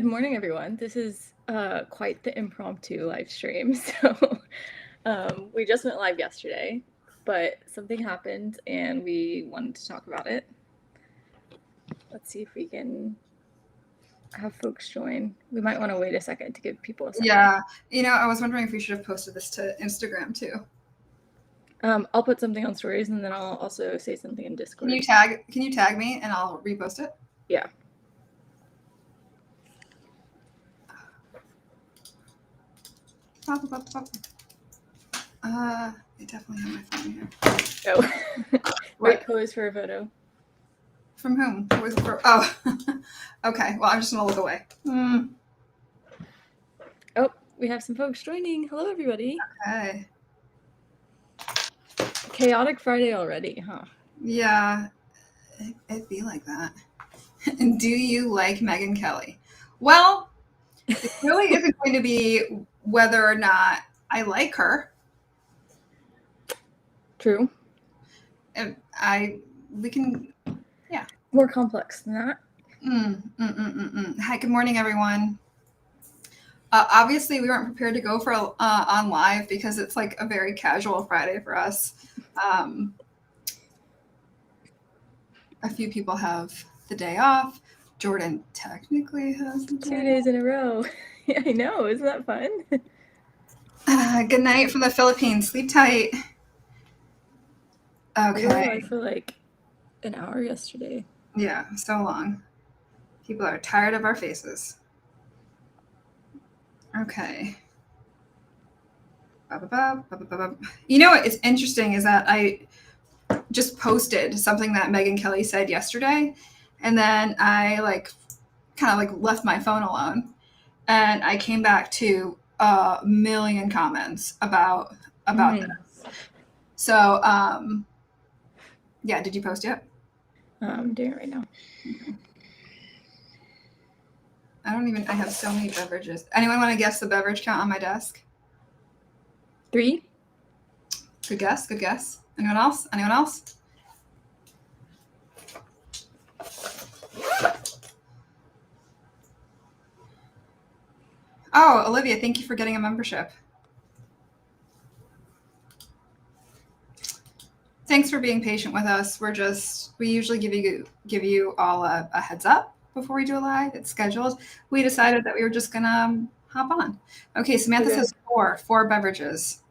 morning, everyone. This is quite the impromptu live stream. So we just went live yesterday, but something happened and we wanted to talk about it. Let's see if we can have folks join. We might want to wait a second to give people a second. Yeah. I was wondering if we should have posted this to Instagram too. I'll put something on stories and then I'll also say something in Discord. Can you tag me and I'll repost it? Yeah. I definitely have my phone here. Oh. Right pose for a photo. From whom? Oh, okay. Well, I'm just gonna look away. Oh, we have some folks joining. Hello, everybody. Okay. Chaotic Friday already, huh? Yeah, it'd be like that. And do you like Megyn Kelly? Well, it really isn't going to be whether or not I like her. True. We can, yeah. More complex than that. Hi, good morning, everyone. Obviously, we weren't prepared to go for on live because it's like a very casual Friday for us. A few people have the day off. Jordan technically has the day 2 days in a row. Yeah, I know. Isn't that fun? Good night from the Philippines. Sleep tight. Okay. We were live for like an hour yesterday. Yeah, so long. People are tired of our faces. Okay. You know what is interesting is that I just posted something that Megyn Kelly said yesterday, and then I kind of left my phone alone, and I came back to a million comments about this. So yeah, did you post yet? I'm doing it right now. I have so many beverages. Anyone want to guess the beverage count on my desk? 3. Good guess. Anyone else? Oh, Olivia, thank you for getting a membership. Thanks for being patient with us. We usually give you all a heads up before we do a live. It's scheduled. We decided that we were just gonna hop on. Okay, Samantha says 4 beverages.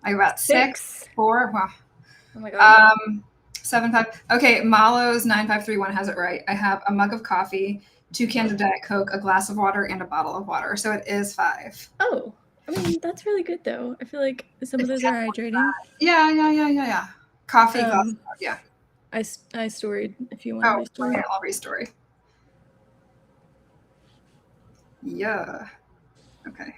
I got 6, 4. Wow. Oh my god. 7, 5. Okay, Malo's 9531 has it right. I have a mug of coffee, 2 cans of Diet Coke, a glass of water, and a bottle of water. So it is 5. Oh, I mean that's really good though. I feel like some of those are hydrating. Yeah. Coffee, glass of water, yeah. I storied if you want to restore. Yeah, I'll restore. Yeah. Okay.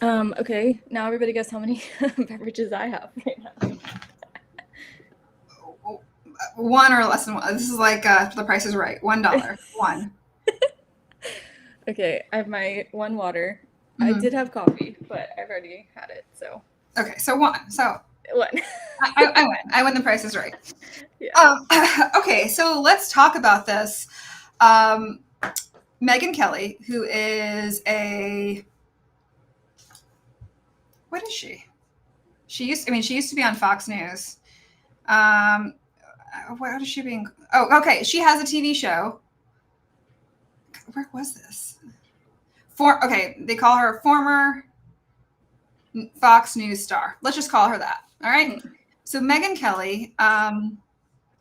Okay, now everybody guess how many beverages I have right now. 1 or less than 1. This is like The Price is Right. $1. 1. Okay, I have my 1 water. I did have coffee, but I've already had it, so. Okay, so 1. So 1. I win. I win. The Price is Right. Yeah. Okay, so let's talk about this. Megyn Kelly, who is what is she? She used to be on Fox News. What is she being? Oh, okay. She has a TV show. Where was this? Okay, they call her former Fox News star. Let's just call her that. All right. So Megyn Kelly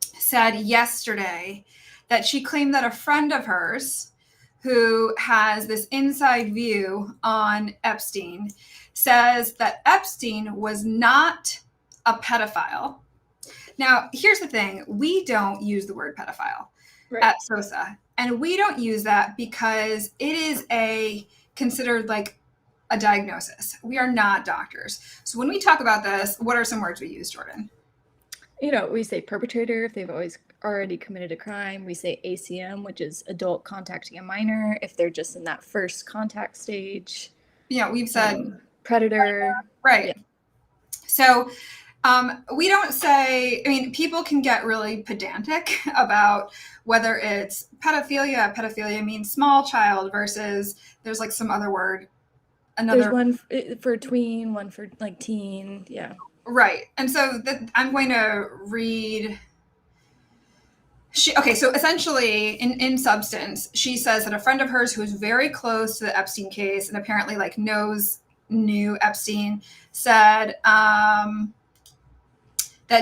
said yesterday that she claimed that a friend of hers who has this inside view on Epstein says that Epstein was not a pedophile. Now, here's the thing. We don't use the word pedophile at SOSA. And we don't use that because it is considered like a diagnosis. We are not doctors. So when we talk about this, what are some words we use, Jordan? We say perpetrator if they've already committed a crime. We say ACM, which is adult contacting a minor, if they're just in that first contact stage. Yeah, we've said predator. Right. Yeah. So We don't say, I mean, people can get really pedantic about whether it's pedophilia. Pedophilia means small child versus there's like some other word, There's another. one for tween, one for like teen. Yeah. Right. And so I'm going to read. Okay, so essentially, in substance, she says that a friend of hers who is very close to the Epstein case and apparently like knew Epstein said that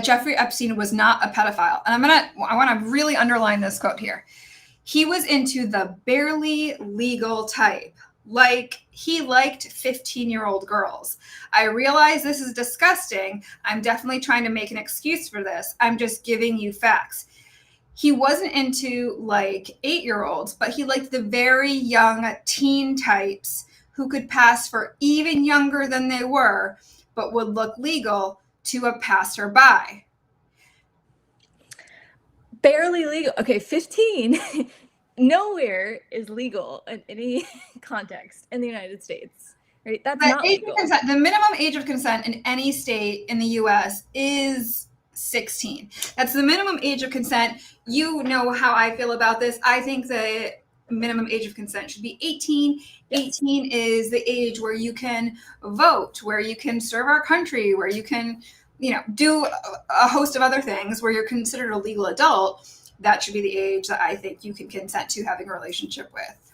Jeffrey Epstein was not a pedophile. And I want to really underline this quote here. He was into the barely legal type. Like he liked 15-year-old girls. I realize this is disgusting. I'm definitely trying to make an excuse for this. I'm just giving you facts. He wasn't into like 8-year-olds, but he liked the very young teen types who could pass for even younger than they were, but would look legal to a passerby. Barely legal. Okay, 15 nowhere is legal in any context in the United States, right? That's not legal. The minimum age of consent in any state in the US is 16. That's the minimum age of consent. You know how I feel about this. I think the minimum age of consent should be 18. Yes. 18 is the age where you can vote, where you can serve our country, where you can, do a host of other things, where you're considered a legal adult. That should be the age that I think you can consent to having a relationship with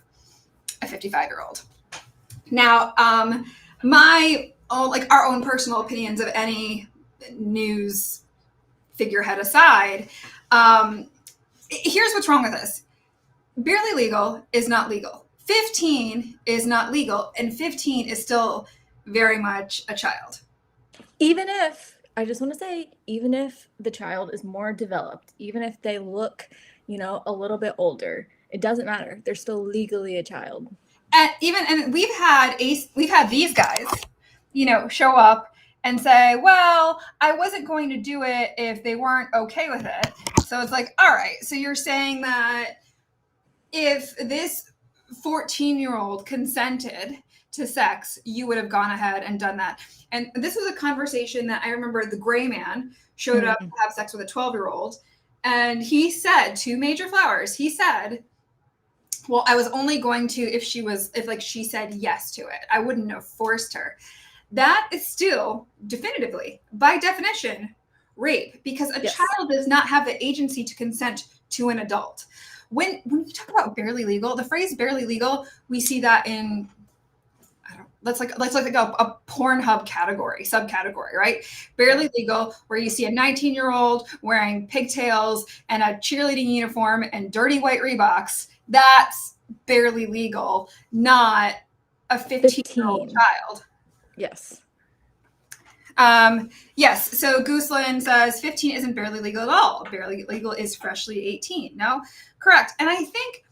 a 55-year-old. Now, our own personal opinions of any news figurehead aside, here's what's wrong with this. Barely legal is not legal. 15 is not legal, and 15 is still very much a child. Even if, I just want to say, even if the child is more developed, even if they look, a little bit older, it doesn't matter. They're still legally a child. And we've had these guys, show up and say, well, I wasn't going to do it if they weren't okay with it. So it's like, all right, so you're saying that if this 14-year-old consented to sex, you would have gone ahead and done that. And this was a conversation that I remember the gray man showed up to have sex with a 12-year-old. And he said to Major Flowers, he said, well, I was only going to if she said yes to it. I wouldn't have forced her. That is still definitively, by definition, rape, because a child does not have the agency to consent to an adult. When you talk about barely legal, the phrase barely legal, we see that in let's like a Pornhub subcategory, right? Barely legal, where you see a 19-year-old wearing pigtails and a cheerleading uniform and dirty white Reeboks. That's barely legal, not a 15-year-old child. Yes. Yes. So Gooseland says 15 isn't barely legal at all. Barely legal is freshly 18. No, correct. And I think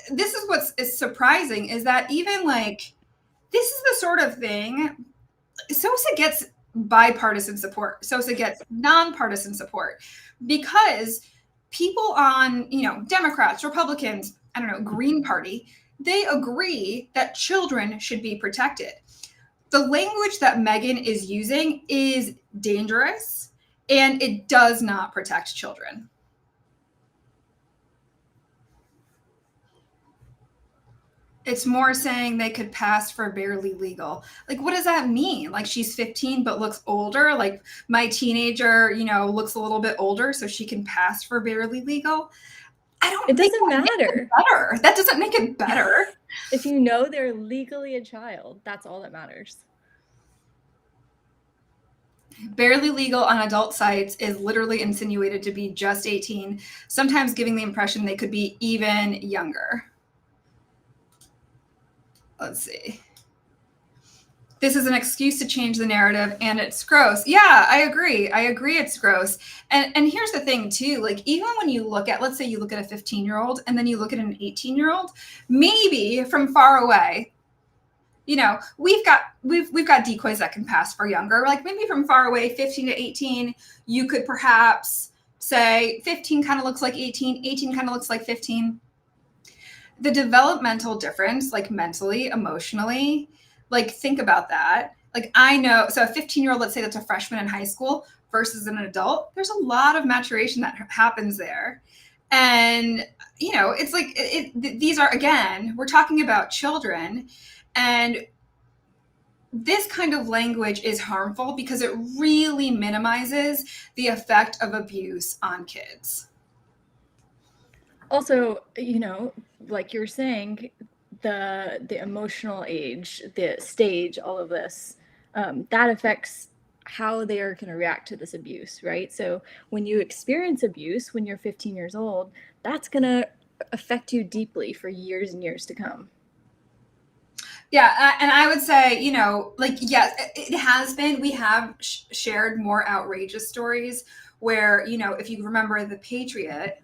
this is what's surprising is that even like this is the sort of thing SOSA gets bipartisan support. SOSA gets nonpartisan support because people on, Democrats, Republicans, Green Party, they agree that children should be protected. The language that Megyn is using is dangerous and it does not protect children. It's more saying they could pass for barely legal. Like, what does that mean? Like, she's 15 but looks older? Like, my teenager, looks a little bit older so she can pass for barely legal? It doesn't matter. That doesn't make it better. If they're legally a child, that's all that matters. Barely legal on adult sites is literally insinuated to be just 18, sometimes giving the impression they could be even younger. Let's see. This is an excuse to change the narrative and it's gross. Yeah, I agree. It's gross. And here's the thing too, like even when you look at, let's say you look at a 15-year-old and then you look at an 18-year-old, maybe from far away, we've got decoys that can pass for younger. Like maybe from far away, 15 to 18, you could perhaps say 15 kind of looks like 18, 18 kind of looks like 15. The developmental difference, like mentally, emotionally, like think about that. Like I know, so a 15-year-old, let's say that's a freshman in high school versus an adult, there's a lot of maturation that happens there. And, you know, it's like, these are, again, we're talking about children, and this kind of language is harmful because it really minimizes the effect of abuse on kids. Also, you know, like you were saying, the emotional age, the stage, all of this, that affects how they are going to react to this abuse, right? So when you experience abuse when you're 15 years old, that's going to affect you deeply for years and years to come. Yeah, and I would say, you know, like, yes, it has been. We have shared more outrageous stories where, you know, if you remember the Patriot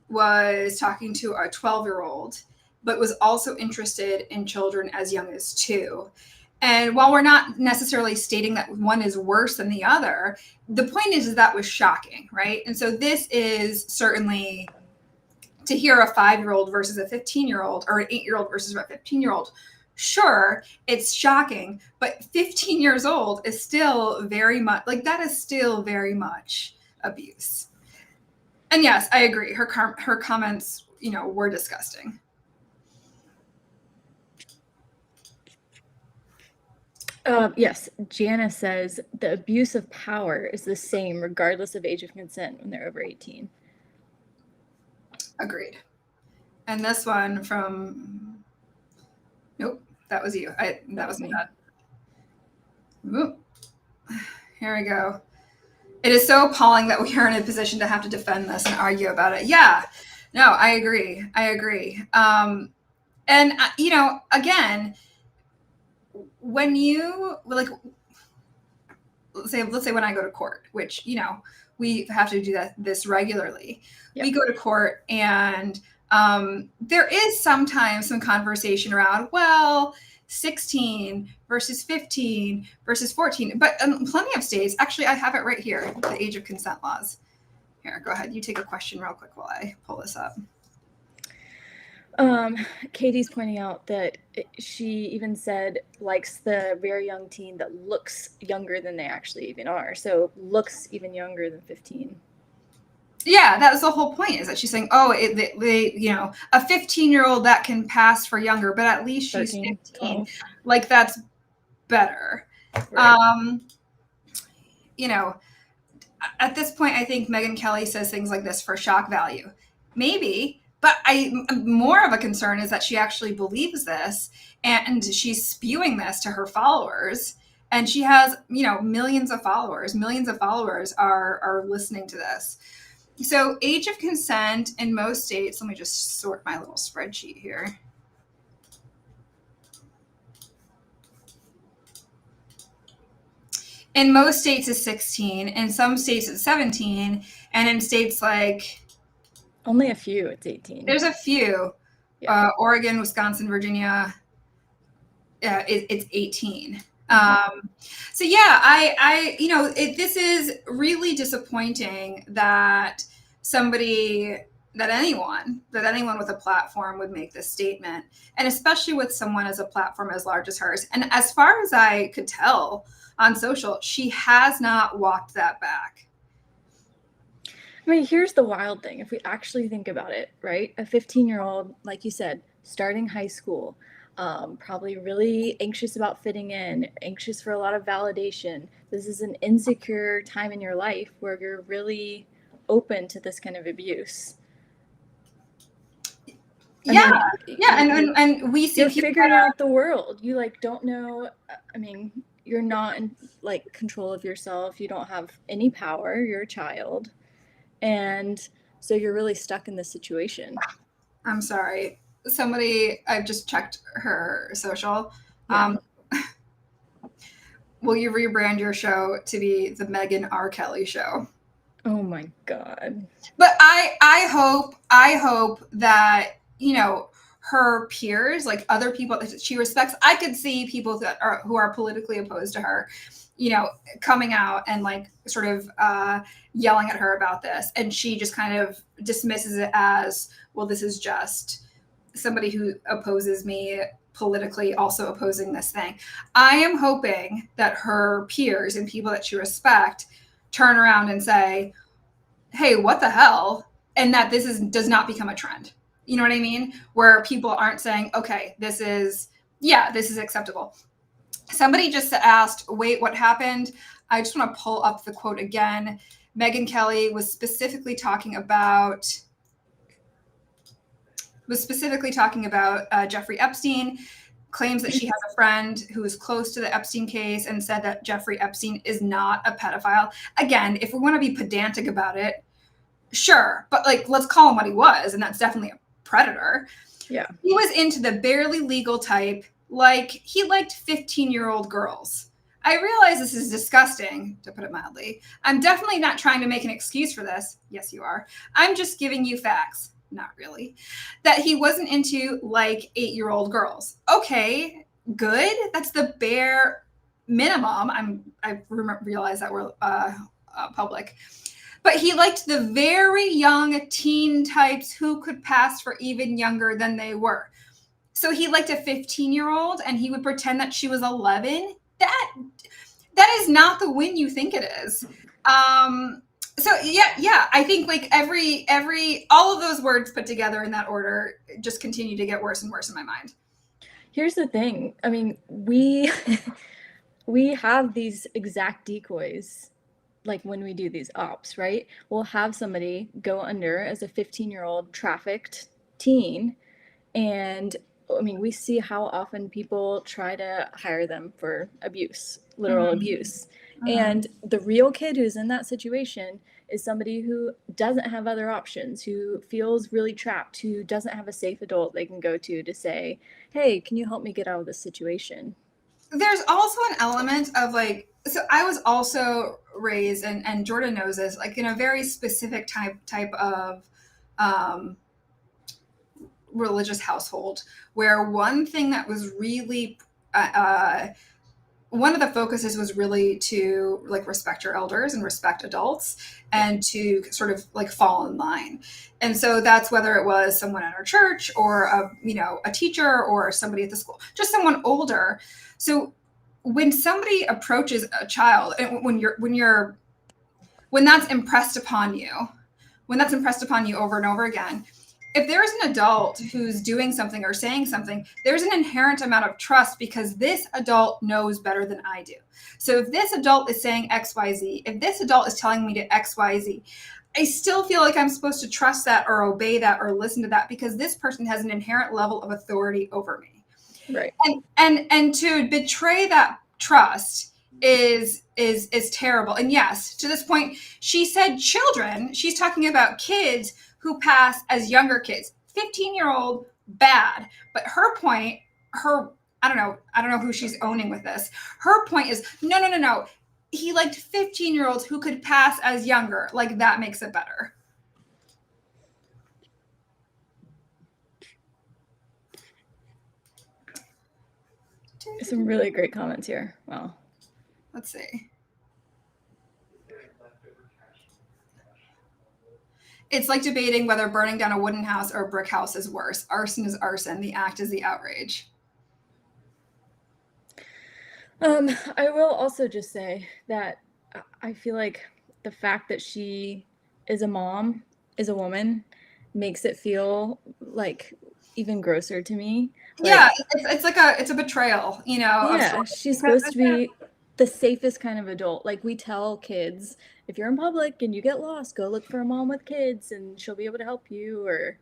was talking to a 12-year-old, but was also interested in children as young as 2. And while we're not necessarily stating that one is worse than the other, the point is that was shocking, right? And so this is certainly, to hear a 5-year-old versus a 15-year-old, or an 8-year-old versus a 15-year-old, sure, it's shocking, but 15 years old is still very much, like, that is still very much abuse. And yes, I agree. Her comments, you know, were disgusting. Yes, Janice says the abuse of power is the same regardless of age of consent when they're over 18. Agreed. And this one from, nope, that was you. That was me. Oop. Here we go. It is so appalling that we are in a position to have to defend this and argue about it. Yeah, no, I agree. And you know, again, when you like, let's say when I go to court, which, you know, we have to do this regularly. Yep. We go to court, and there is sometimes some conversation around, well, 16 versus 15 versus 14, but plenty of states, actually, I have it right here, the age of consent laws. Here, go ahead. You take a question real quick while I pull this up. Katie's pointing out that she even said likes the very young teen that looks younger than they actually even are. So looks even younger than 15. Yeah, that was the whole point, is that she's saying, oh, they, you know, a 15-year-old that can pass for younger, but at least she's 13, 15. 12. Like, that's better. Right. You know, at this point, I think Megyn Kelly says things like this for shock value. Maybe, but more of a concern is that she actually believes this, and she's spewing this to her followers. And she has, you know, millions of followers. Millions of followers are listening to this. So age of consent in most states, let me just sort my little spreadsheet here. In most states is 16, in some states it's 17, and in states like... Only a few, it's 18. There's a few. Yeah. Oregon, Wisconsin, Virginia, it's 18. So yeah, I you know, this is really disappointing that anyone with a platform would make this statement, and especially with someone as a platform as large as hers. And as far as I could tell on social, she has not walked that back. I mean, here's the wild thing. If we actually think about it, right? A 15-year-old, like you said, starting high school, probably really anxious about fitting in, anxious for a lot of validation. This is an insecure time in your life where you're really open to this kind of abuse. And we see you're figuring out the world. You like don't know. I mean, you're not in like control of yourself. You don't have any power. You're a child, and so you're really stuck in this situation. I'm sorry. I've just checked her social. Yeah. Will you rebrand your show to be the Megyn R. Kelly show? Oh my God. But I hope that, you know, her peers, like other people that she respects, I could see people who are politically opposed to her, you know, coming out and like sort of yelling at her about this. And she just kind of dismisses it as, well, this is just somebody who opposes me politically also opposing this thing. I am hoping that her peers and people that she respects turn around and say, hey, what the hell? And that does not become a trend. You know what I mean? Where people aren't saying, okay, this is acceptable. Somebody just asked, wait, what happened? I just want to pull up the quote again. Megyn Kelly was specifically talking about Jeffrey Epstein, claims that she has a friend who is close to the Epstein case and said that Jeffrey Epstein is not a pedophile. Again, if we want to be pedantic about it, sure, but like, let's call him what he was, and that's definitely a predator. Yeah. He was into the barely legal type, like he liked 15-year-old girls. I realize this is disgusting, to put it mildly. I'm definitely not trying to make an excuse for this. Yes, you are. I'm just giving you facts. Not really. That he wasn't into like 8-year-old girls. Okay, good. That's the bare minimum. I realize that we're public. But he liked the very young teen types who could pass for even younger than they were. So he liked a 15-year-old and he would pretend that she was 11. That is not the win you think it is. So yeah, I think like all of those words put together in that order just continue to get worse and worse in my mind. Here's the thing. I mean, we have these exact decoys, like when we do these ops, right? We'll have somebody go under as a 15-year-old trafficked teen, and I mean, we see how often people try to hire them for abuse, literal abuse. And the real kid who's in that situation is somebody who doesn't have other options, who feels really trapped, who doesn't have a safe adult they can go to say, hey, can you help me get out of this situation? There's also an element of like, so I was also raised, and Jordan knows this, like in a very specific type of religious household, where one thing that was really one of the focuses was really to like respect your elders and respect adults and to sort of like fall in line. And so that's whether it was someone at our church or a teacher or somebody at the school, just someone older. So when somebody approaches a child, and when that's impressed upon you over and over again, if there's an adult who's doing something or saying something, there's an inherent amount of trust because this adult knows better than I do. So if this adult is saying XYZ, if this adult is telling me to XYZ, I still feel like I'm supposed to trust that or obey that or listen to that because this person has an inherent level of authority over me. Right. And to betray that trust is terrible. And yes, to this point, she said children, she's talking about kids who pass as younger kids. 15-year-old, bad. But her point, I don't know who she's owning with this. Her point is, no. He liked 15-year-olds who could pass as younger. Like, that makes it better. Some really great comments here. Wow. Let's see. It's like debating whether burning down a wooden house or a brick house is worse. Arson is arson. The act is the outrage. I will also just say that I feel like the fact that she is a mom, is a woman, makes it feel like even grosser to me. Like, yeah, it's a betrayal, you know. Yeah, she's supposed to be the safest kind of adult. Like, we tell kids, if you're in public and you get lost, go look for a mom with kids and she'll be able to help you. Or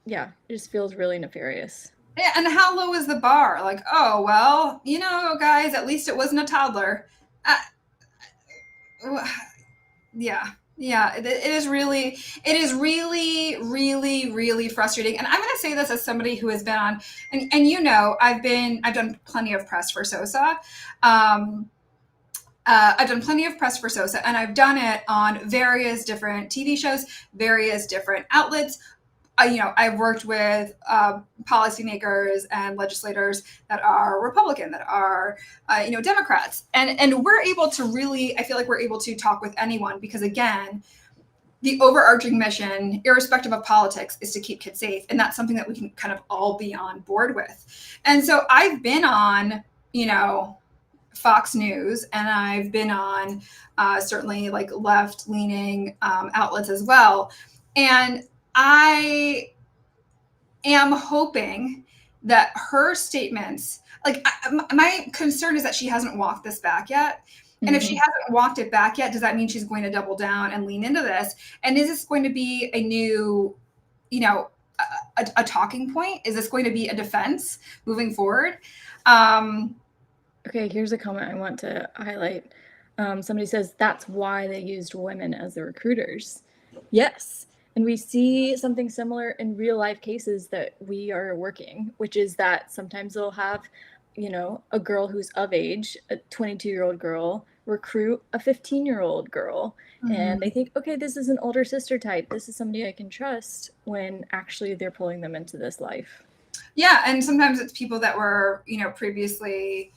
yeah, it just feels really nefarious. Yeah, and how low is the bar? Like, oh well, you know, guys, at least it wasn't a toddler. Yeah, it is really, really frustrating. And I'm going to say this as somebody who has been on, and you know, I've done plenty of press for SOSA. I've done plenty of press for SOSA, and I've done it on various different TV shows, various different outlets. I've worked with policymakers and legislators that are Republican, that are, Democrats. And we're able to really, I feel like we're able to talk with anyone because, again, the overarching mission, irrespective of politics, is to keep kids safe. And that's something that we can kind of all be on board with. And so I've been on, Fox News, and I've been on certainly like left-leaning outlets as well. And I am hoping that her statements, my concern is that she hasn't walked this back yet. And if she hasn't walked it back yet, does that mean she's going to double down and lean into this? And is this going to be a new, a talking point? Is this going to be a defense moving forward? Okay, here's a comment I want to highlight. Somebody says that's why they used women as the recruiters. Yes. And we see something similar in real life cases that we are working, which is that sometimes they'll have, a girl who's of age, a 22-year-old girl, recruit a 15-year-old girl. And they think, okay, this is an older sister type. This is somebody I can trust, when actually they're pulling them into this life. Yeah. And sometimes it's people that were, previously,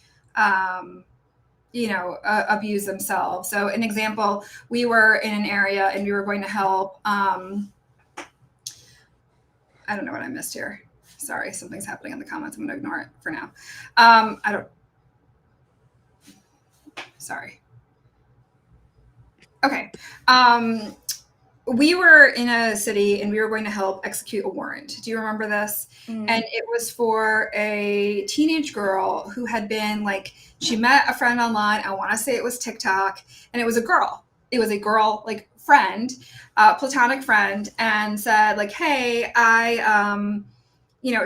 abuse themselves. So an example, we were in an area and we were going to help, I don't know what I missed here. Sorry, something's happening in the comments. I'm going to ignore it for now. Sorry. Okay. We were in a city and we were going to help execute a warrant. Do you remember this? And it was for a teenage girl who had been she met a friend online. I want to say it was TikTok, and it was a girl. It was a girl, friend, platonic friend, and said hey,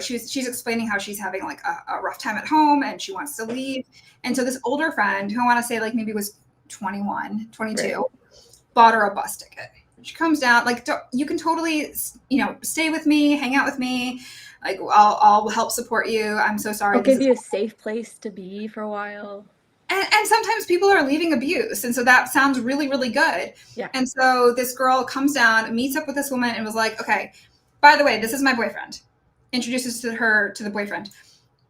she's explaining how she's having a rough time at home and she wants to leave. And so this older friend, who I want to say maybe was 21, 22, right, bought her a bus ticket. She comes down, you can totally, stay with me, hang out with me. I'll help support you. I'm so sorry. I'll give you a safe place to be for a while. And sometimes people are leaving abuse. And so that sounds really, really good. Yeah. And so this girl comes down, meets up with this woman, and was like, okay, by the way, this is my boyfriend. Introduces her to the boyfriend.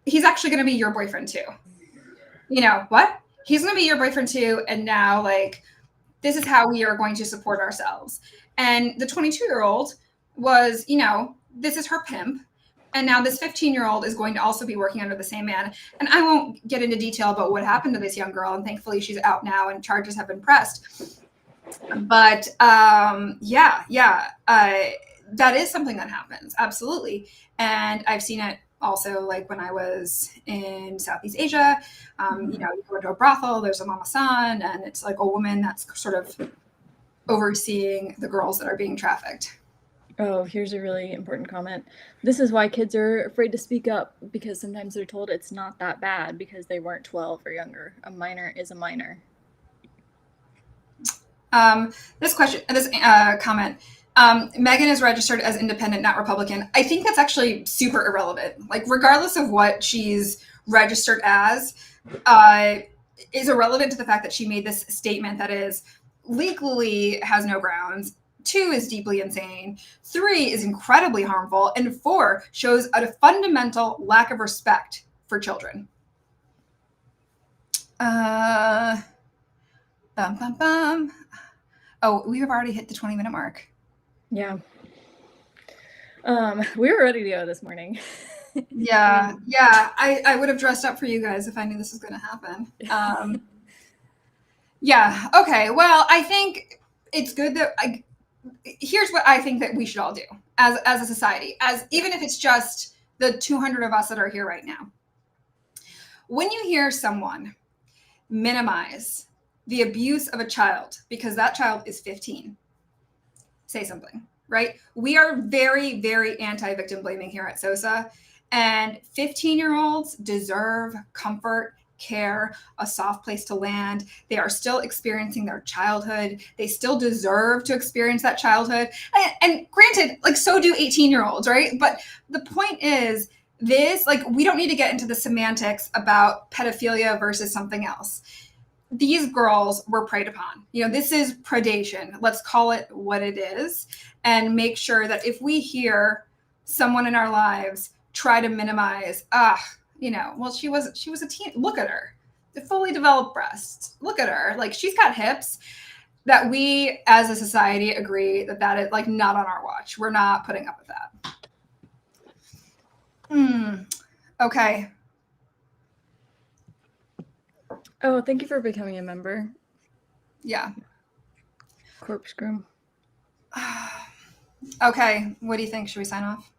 He's actually going to be your boyfriend too. What? He's going to be your boyfriend too. And now this is how we are going to support ourselves. And the 22-year-old was, this is her pimp. And now this 15-year-old is going to also be working under the same man. And I won't get into detail about what happened to this young girl. And thankfully she's out now and charges have been pressed. But that is something that happens. Absolutely. And I've seen it also when I was in Southeast Asia. You go into a brothel, there's a mama san, and it's a woman that's sort of overseeing the girls that are being trafficked. Oh, here's a really important comment. This is why kids are afraid to speak up, because sometimes they're told it's not that bad because they weren't 12 or younger. A minor is a minor. This comment, Megyn is registered as independent, not Republican. I think that's actually super irrelevant. Regardless of what she's registered as, is irrelevant to the fact that she made this statement that is legally has no grounds. 2 is deeply insane. 3 is incredibly harmful. And 4 shows a fundamental lack of respect for children. Oh, we have already hit the 20-minute mark. Yeah. We were ready to go this morning. Yeah. I would have dressed up for you guys if I knew this was going to happen. Yeah. Okay. Well, I think it's good that here's what I think that we should all do as a society, even if it's just the 200 of us that are here right now. When you hear someone minimize the abuse of a child because that child is 15, say something, right? We are very, very anti-victim blaming here at SOSA, and 15-year-olds deserve comfort, care, a soft place to land. They are still experiencing their childhood. They still deserve to experience that childhood. And granted, so do 18-year-olds, right? But the point is this, we don't need to get into the semantics about pedophilia versus something else. These girls were preyed upon. This is predation. Let's call it what it is, and make sure that if we hear someone in our lives try to minimize, she was a teen. Look at her, the fully developed breasts. Look at her, she's got hips. that we as a society agree that that is like not on our watch. We're not putting up with that. Okay. Oh, thank you for becoming a member. Yeah. Corpse Groom. Okay. What do you think? Should we sign off?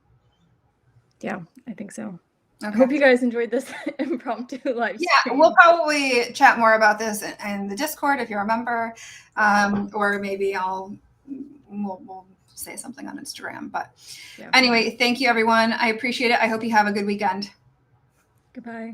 Yeah, I think so. Okay. I hope you guys enjoyed this impromptu live stream. Yeah, we'll probably chat more about this in the Discord if you're a member, or maybe we'll say something on Instagram. But anyway, thank you everyone. I appreciate it. I hope you have a good weekend. Goodbye.